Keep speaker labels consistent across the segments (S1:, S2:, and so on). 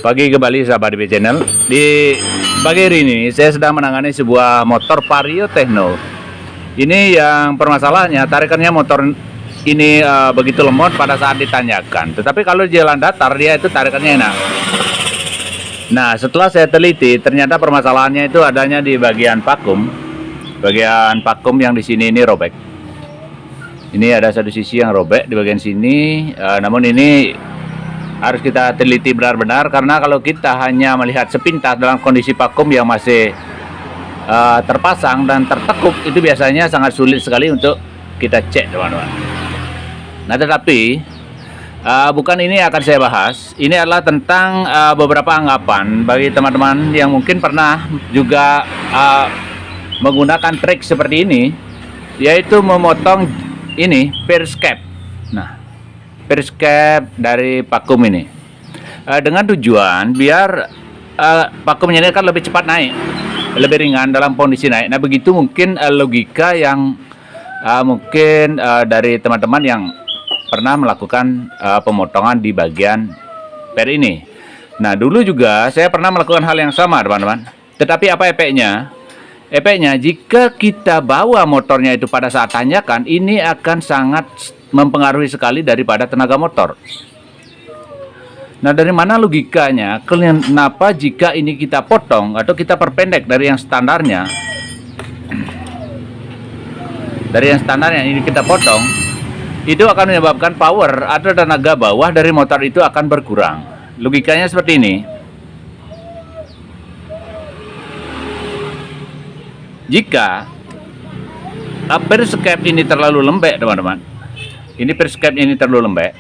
S1: Pagi kembali sahabat DP Channel. Di pagi hari ini saya sedang menangani sebuah motor Vario Techno. Ini yang permasalahannya tarikannya motor ini begitu lemot pada saat ditanjakan. Tetapi kalau di jalan datar dia itu tarikannya enak. Nah, setelah saya teliti ternyata permasalahannya itu adanya di bagian vakum. Bagian vakum yang di sini ini robek. Ini ada satu sisi yang robek di bagian sini. Namun ini harus kita teliti benar-benar, karena kalau kita hanya melihat sepintas dalam kondisi vakum yang masih terpasang dan tertekuk, itu biasanya sangat sulit sekali untuk kita cek, teman-teman. Nah, tetapi bukan ini yang akan saya bahas. Ini adalah tentang beberapa anggapan bagi teman-teman yang mungkin pernah juga menggunakan trik seperti ini, yaitu memotong ini periscape. Nah, periscape dari vakum ini dengan tujuan biar vakumnya ini kan lebih cepat naik, lebih ringan dalam kondisi naik. Nah, begitu mungkin logika yang mungkin dari teman-teman yang pernah melakukan pemotongan di bagian per ini. Nah, dulu juga saya pernah melakukan hal yang sama, teman-teman. Tetapi apa efeknya? Efeknya jika kita bawa motornya itu pada saat tanjakan, ini akan sangat mempengaruhi sekali daripada tenaga motor. Nah, dari mana logikanya? Kenapa jika ini kita potong atau kita perpendek dari yang standarnya, ini kita potong, itu akan menyebabkan power atau tenaga bawah dari motor itu akan berkurang. Logikanya seperti ini. Jika periscape ini terlalu lembek, teman-teman, ini periscape ini terlalu lembek,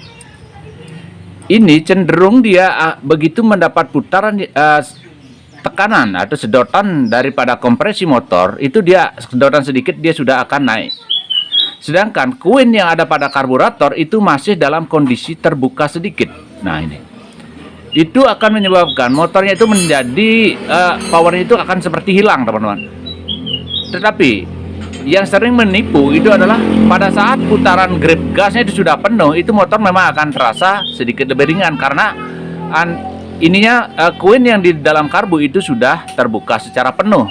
S1: ini cenderung dia begitu mendapat putaran tekanan atau sedotan daripada kompresi motor, itu dia sedotan sedikit dia sudah akan naik. Sedangkan koin yang ada pada karburator itu masih dalam kondisi terbuka sedikit. Nah, ini itu akan menyebabkan motornya itu menjadi powernya itu akan seperti hilang, teman-teman. Tetapi yang sering menipu itu adalah pada saat putaran grip gasnya itu sudah penuh, itu motor memang akan terasa sedikit lebih ringan karena koin yang di dalam karbu itu sudah terbuka secara penuh.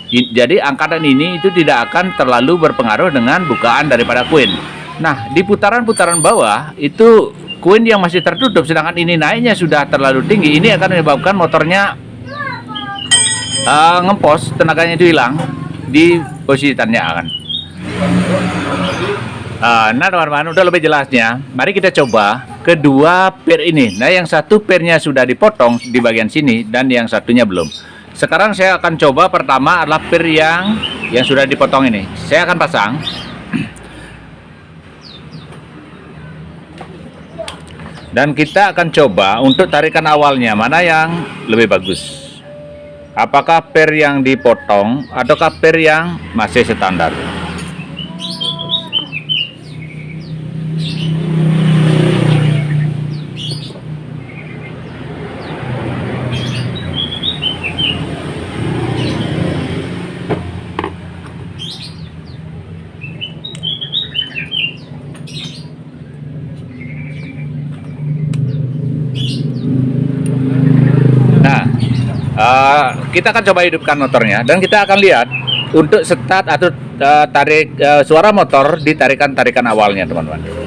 S1: Jadi angkatan ini itu tidak akan terlalu berpengaruh dengan bukaan daripada koin. Nah, di putaran-putaran bawah itu koin yang masih tertutup, sedangkan ini naiknya sudah terlalu tinggi. Ini akan menyebabkan motornya ngempos, tenaganya itu hilang di posisi tanjakan. Nah, teman-teman, udah lebih jelasnya. Mari kita coba kedua per ini. Nah, yang satu pernya sudah dipotong di bagian sini dan yang satunya belum. Sekarang saya akan coba pertama adalah per yang sudah dipotong ini. Saya akan pasang. Dan kita akan coba untuk tarikan awalnya mana yang lebih bagus. Apakah per yang dipotong ataukah per yang masih standar? Kita akan coba hidupkan motornya dan kita akan lihat untuk start atau tarik suara motor di tarikan awalnya, teman-teman.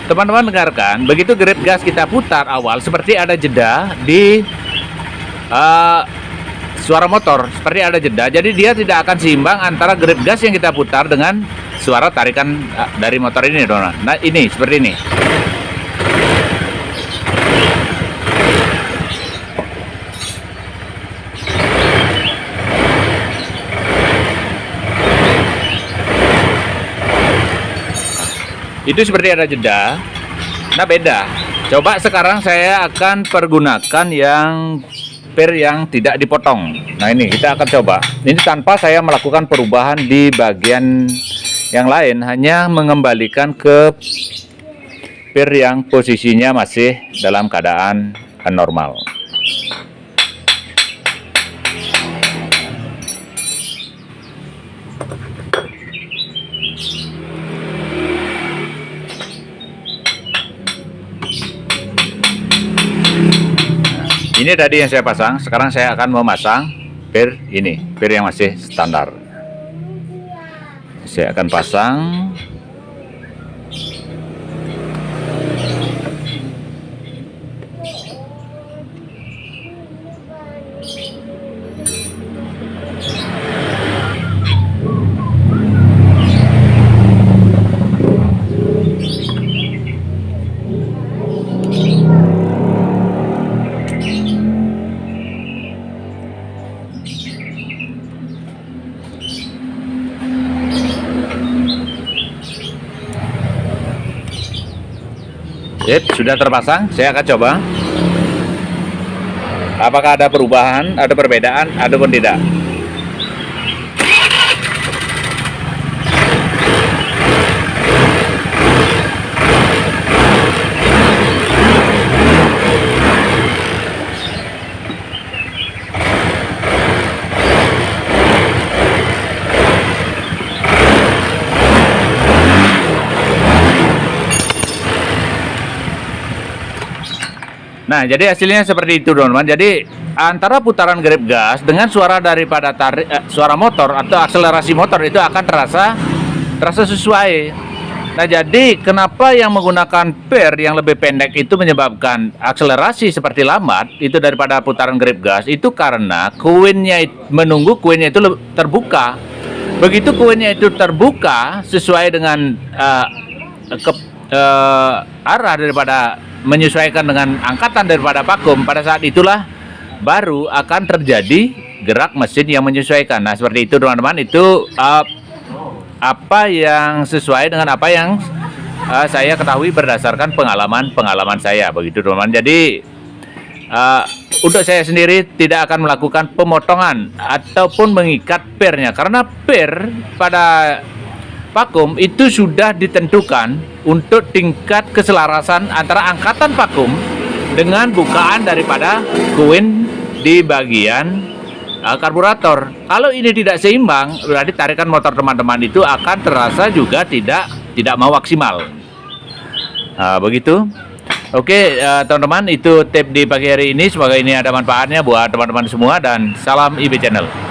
S1: Teman-teman dengarkan, begitu grip gas kita putar awal, seperti ada jeda di suara motor, seperti ada jeda. Jadi dia tidak akan seimbang antara grip gas yang kita putar dengan suara tarikan dari motor ini, teman-teman. Nah, ini seperti ini. Itu seperti ada jeda. Nah, beda. Coba sekarang saya akan pergunakan yang per yang tidak dipotong. Nah, ini kita akan coba. Ini tanpa saya melakukan perubahan di bagian yang lain, hanya mengembalikan ke per yang posisinya masih dalam keadaan normal. Ini tadi yang saya pasang, sekarang saya akan memasang per ini, per yang masih standar. Saya akan pasang. Yep, sudah terpasang. Saya akan coba apakah ada perubahan, ada perbedaan, ataupun tidak. Nah, jadi hasilnya seperti itu, teman-teman. Jadi antara putaran grab gas dengan suara daripada suara motor atau akselerasi motor itu akan terasa sesuai. Nah, jadi kenapa yang menggunakan per yang lebih pendek itu menyebabkan akselerasi seperti lambat itu daripada putaran grab gas, itu karena menunggu koinnya itu terbuka. Begitu koinnya itu terbuka sesuai dengan arah daripada menyesuaikan dengan angkatan daripada vakum, pada saat itulah baru akan terjadi gerak mesin yang menyesuaikan. Nah, seperti itu, teman-teman. Itu apa yang sesuai dengan apa yang saya ketahui berdasarkan pengalaman saya, begitu, teman-teman. Jadi untuk saya sendiri tidak akan melakukan pemotongan ataupun mengikat pernya, karena per pada vakum itu sudah ditentukan untuk tingkat keselarasan antara angkatan vakum dengan bukaan daripada koin di bagian karburator. Kalau ini tidak seimbang, berarti tarikan motor teman-teman itu akan terasa juga tidak maksimal. Nah, begitu. Oke, teman-teman, itu tip di pagi hari ini. Semoga ini ada manfaatnya buat teman-teman semua, dan salam IB Channel.